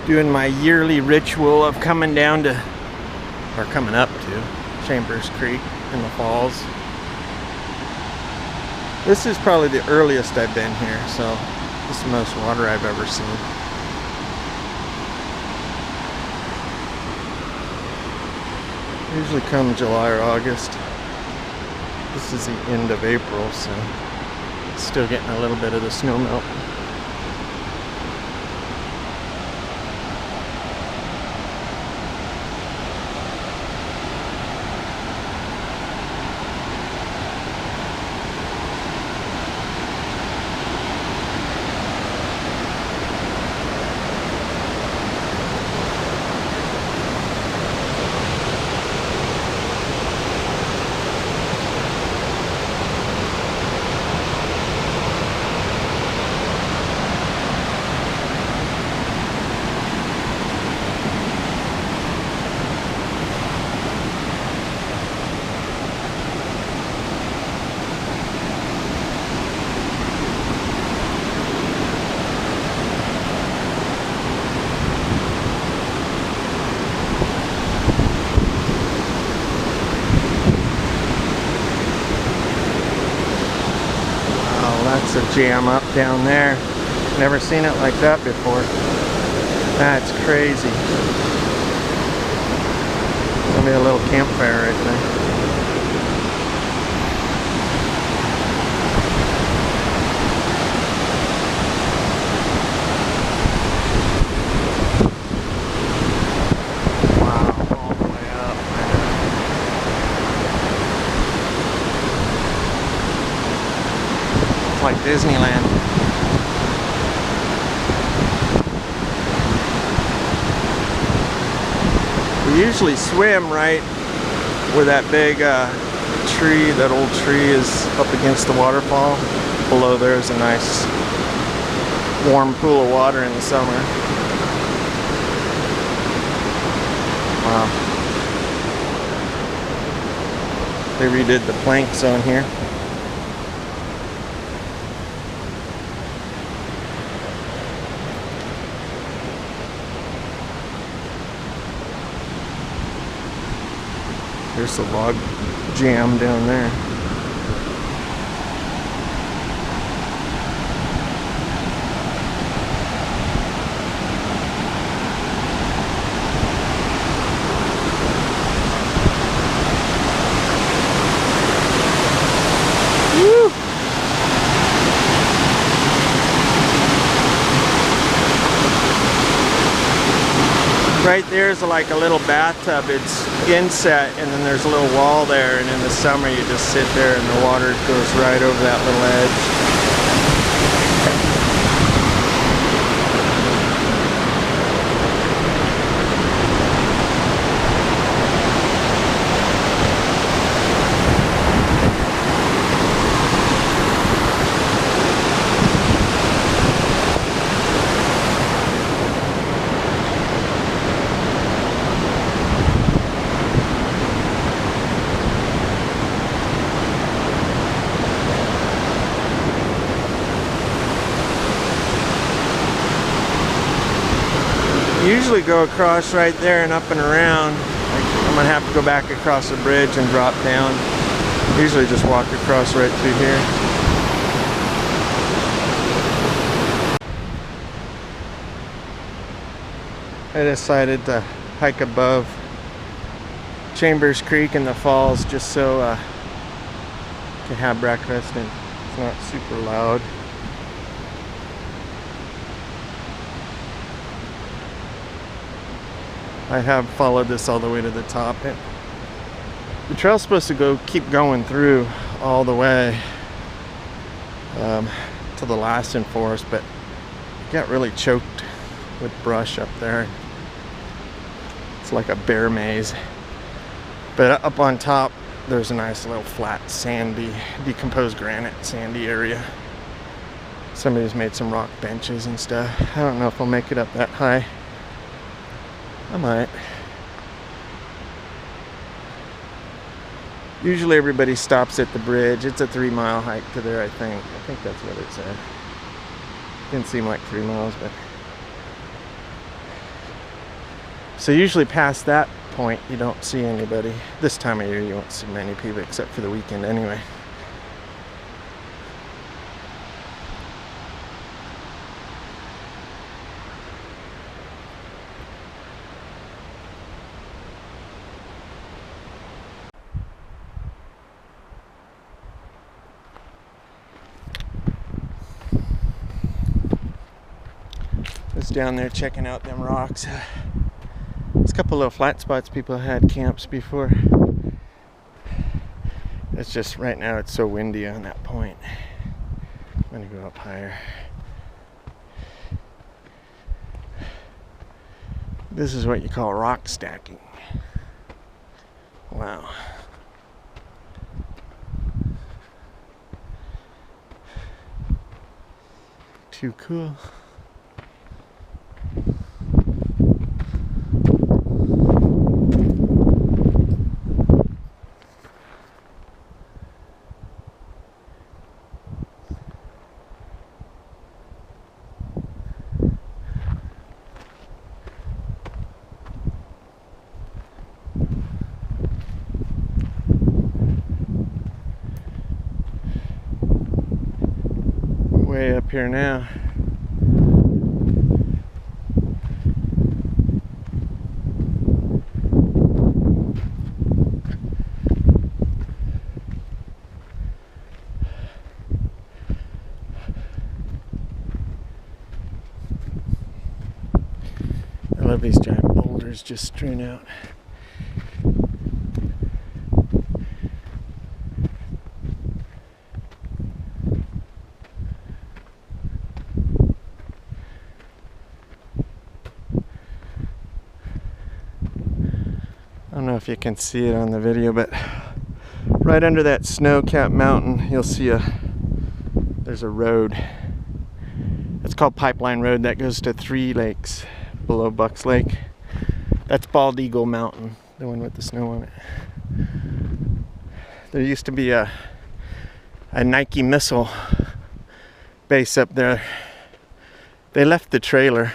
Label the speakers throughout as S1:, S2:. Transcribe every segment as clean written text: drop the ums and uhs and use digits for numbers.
S1: Doing my yearly ritual of coming down to, or coming up to, Chambers Creek in the falls. This is probably the earliest I've been here, so this is the most water I've ever seen. Usually come July or August. This is the end of April, so it's still getting a little bit of the snow melt. That's a jam up down there. Never seen it like that before. That's crazy. There'll be a little campfire right there. Like Disneyland. We usually swim right where that big tree, that old tree is up against the waterfall. Below there is a nice warm pool of water in the summer. Wow. They redid the plank zone here. There's a log jam down there. Woo! Right there's like a little bathtub. It's inset, and then there's a little wall there, and in the summer you just sit there and the water goes right over that little edge. Usually go across right there and up and around. I'm gonna have to go back across the bridge and drop down. Usually just walk across right through here. I decided to hike above Chambers Creek in the falls just so I can have breakfast and it's not super loud. I have followed this all the way to the top. The trail's supposed to keep going through all the way to the Lassen Forest, but it got really choked with brush up there. It's like a bear maze. But up on top, there's a nice little flat, sandy, decomposed granite, sandy area. Somebody's made some rock benches and stuff. I don't know if I'll make it up that high. I might. Usually everybody stops at the bridge. It's a 3-mile hike to there, I think. I think that's what it said. Didn't seem like 3 miles, but so usually past that point you don't see anybody. This time of year you won't see many people except for the weekend anyway. Was down there checking out them rocks. There's a couple little flat spots people had camps before. It's just right now it's so windy on that point. I'm gonna go up higher. This is what you call rock stacking. Wow. Too cool. Way up here now. I love these giant boulders just strewn out. I don't know if you can see it on the video, but right under that snow-capped mountain, you'll see there's a road. It's called Pipeline Road that goes to 3 lakes below Bucks Lake. That's Bald Eagle Mountain, the one with the snow on it. There used to be a Nike missile base up there. They left the trailer,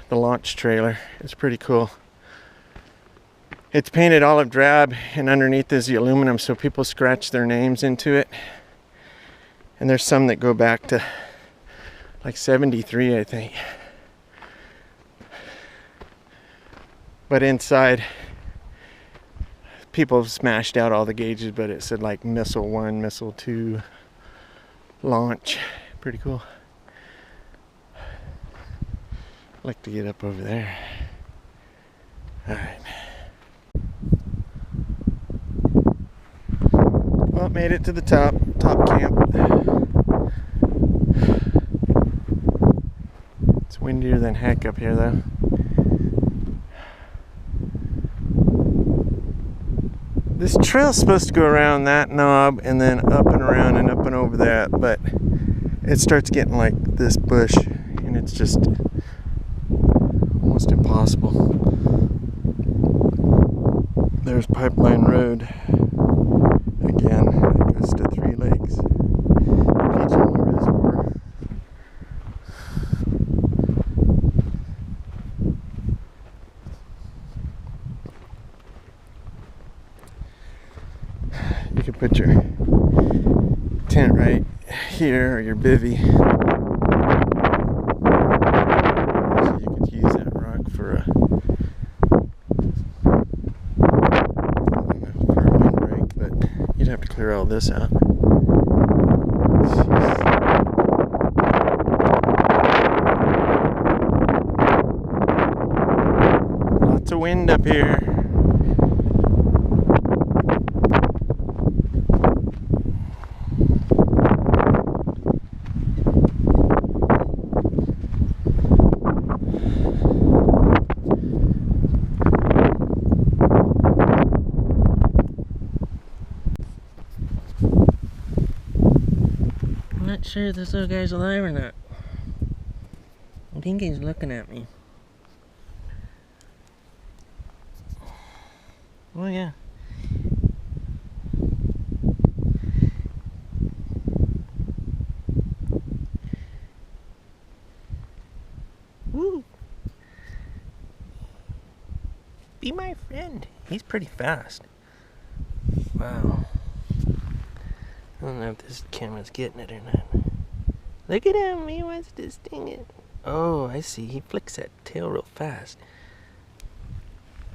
S1: the launch trailer. It's pretty cool. It's painted olive drab, and underneath is the aluminum, so people scratch their names into it. And there's some that go back to like 73, I think. But inside, people have smashed out all the gauges, but it said like Missile 1, Missile 2, launch. Pretty cool. I'd like to get up over there. Alright. Well, made it to the top camp. It's windier than heck up here though. This trail's supposed to go around that knob and then up and around and up and over that, but it starts getting like this bush and it's just almost impossible. There's Pipeline Road again. It goes to 3 lakes. PG&E Reservoir. You could put your tent right here or your bivvy. Actually, you could use that rock for a windbreak, but you'd have to clear all this out. Lots of wind up here. I'm not sure if this little guy's alive or not. I think he's looking at me. Oh yeah.
S2: He's pretty fast. Wow. I don't know if this camera's getting it or not. Look at him, he wants to sting it. Oh, I see, he flicks that tail real fast.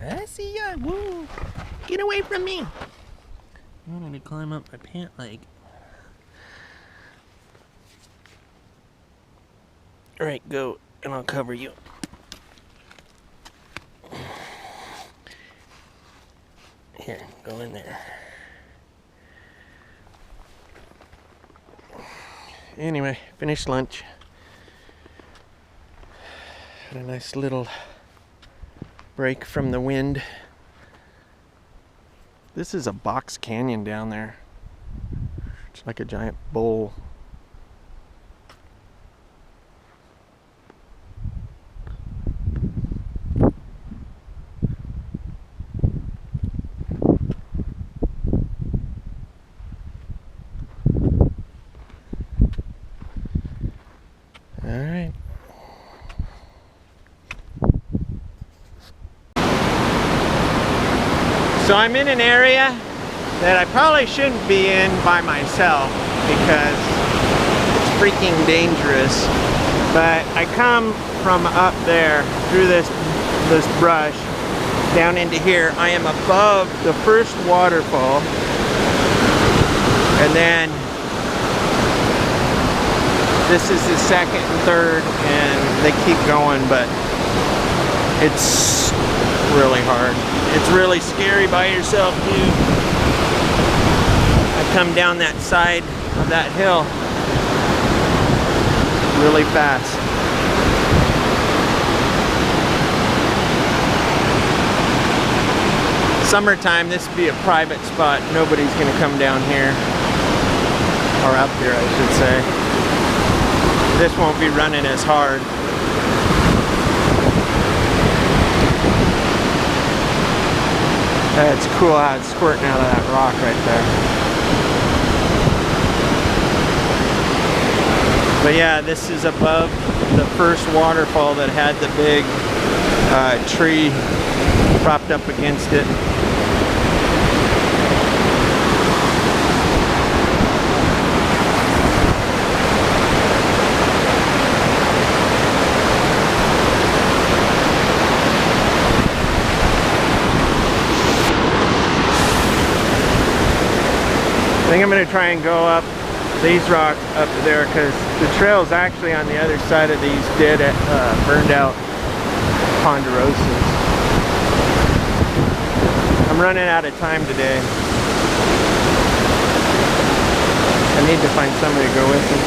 S2: I see ya, woo! Get away from me! I wanted to climb up my pant leg. Alright, go, and I'll cover you. Here, go in there. Anyway, finished lunch. Had a nice little break from the wind.
S1: This is a box canyon down there. It's like a giant bowl. Alright. So I'm in an area that I probably shouldn't be in by myself because it's freaking dangerous. But I come from up there through this brush down into here. I am above the first waterfall, and then this is the second and third, and they keep going, but it's really hard. It's really scary by yourself, dude. I come down that side of that hill really fast. Summertime, this would be a private spot. Nobody's gonna come down here, or up here, I should say. This won't be running as hard. It's cool how it's squirting out of that rock right there. But yeah, this is above the first waterfall that had the big tree propped up against it. I think I'm going to try and go up these rocks up there because the trail's actually on the other side of these dead, burned out ponderosas. I'm running out of time today. I need to find somebody to go with me.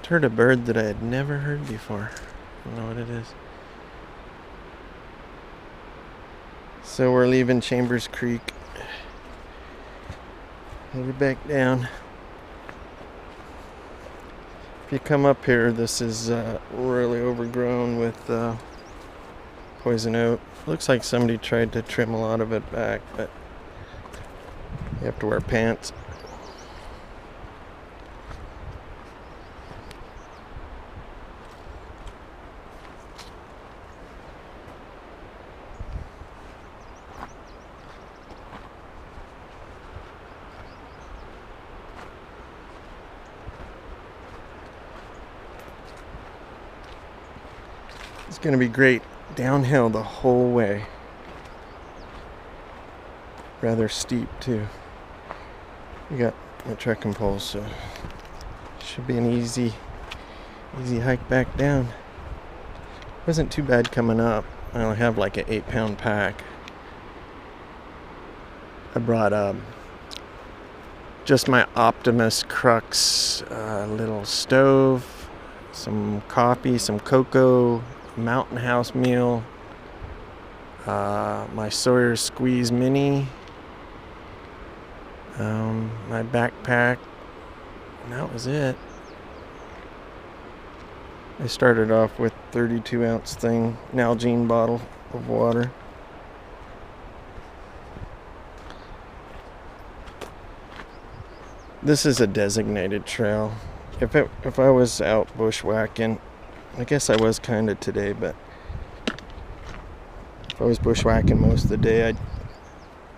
S1: Heard a bird that I had never heard before. I don't know what it is. So we're leaving Chambers Creek. Headed back down. If you come up here, this is really overgrown with poison oak. Looks like somebody tried to trim a lot of it back, but you have to wear pants. It's going to be great downhill the whole way. Rather steep too. We got my trekking poles, so should be an easy hike back down. Wasn't too bad coming up. I only have like an 8-pound pack. I brought just my Optimus Crux little stove, some coffee, some cocoa, Mountain House meal, my Sawyer Squeeze Mini, my backpack, and that was it. I started off with 32-ounce thing, Nalgene bottle of water. This is a designated trail. If I was out bushwhacking, I guess I was kind of today, but if I was bushwhacking most of the day, I'd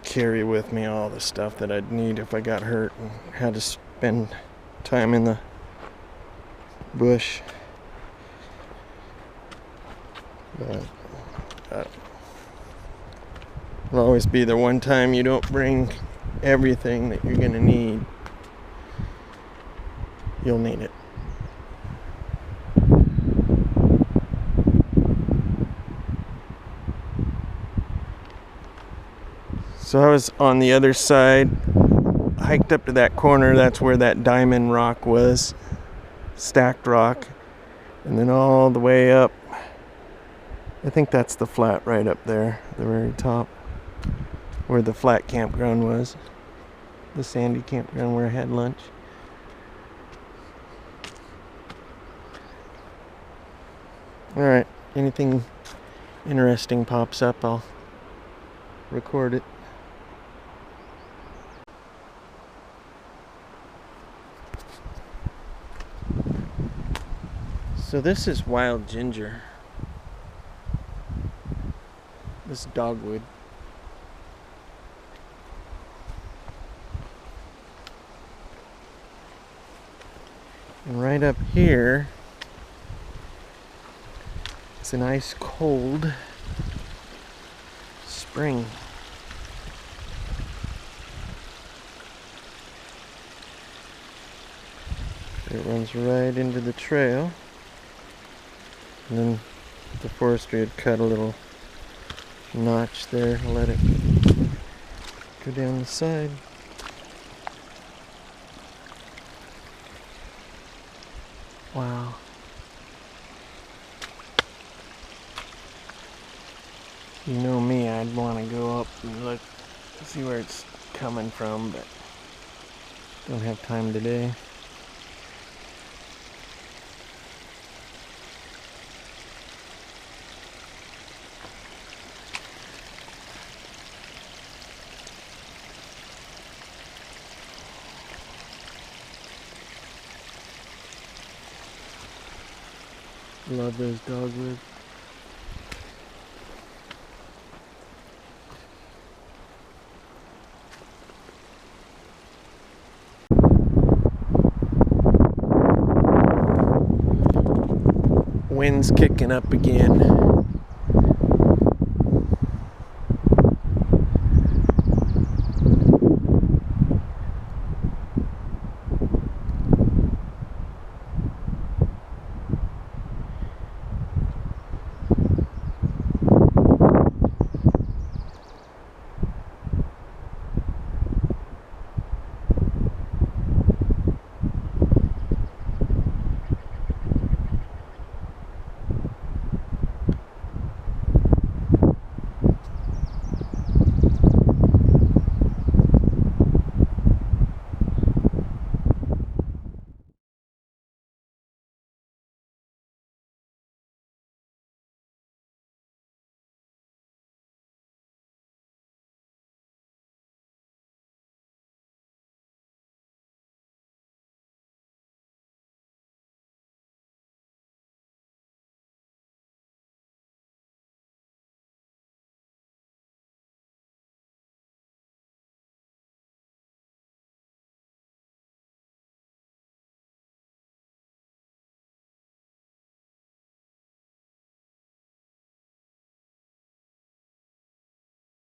S1: carry with me all the stuff that I'd need if I got hurt and had to spend time in the bush. But it'll always be the one time you don't bring everything that you're gonna need. You'll need it. So I was on the other side, hiked up to that corner. That's where that diamond rock was, stacked rock, and then all the way up. I think that's the flat right up there, the very top, where the flat campground was, the sandy campground where I had lunch. Alright, anything interesting pops up, I'll record it. So this is wild ginger. This dogwood. And right up here, it's an ice cold spring. It runs right into the trail. And then the forestry had cut a little notch there and let it go down the side. Wow. You know me, I'd want to go up and look, see where it's coming from, but don't have time today. Love those dogwoods. Wind's kicking up again.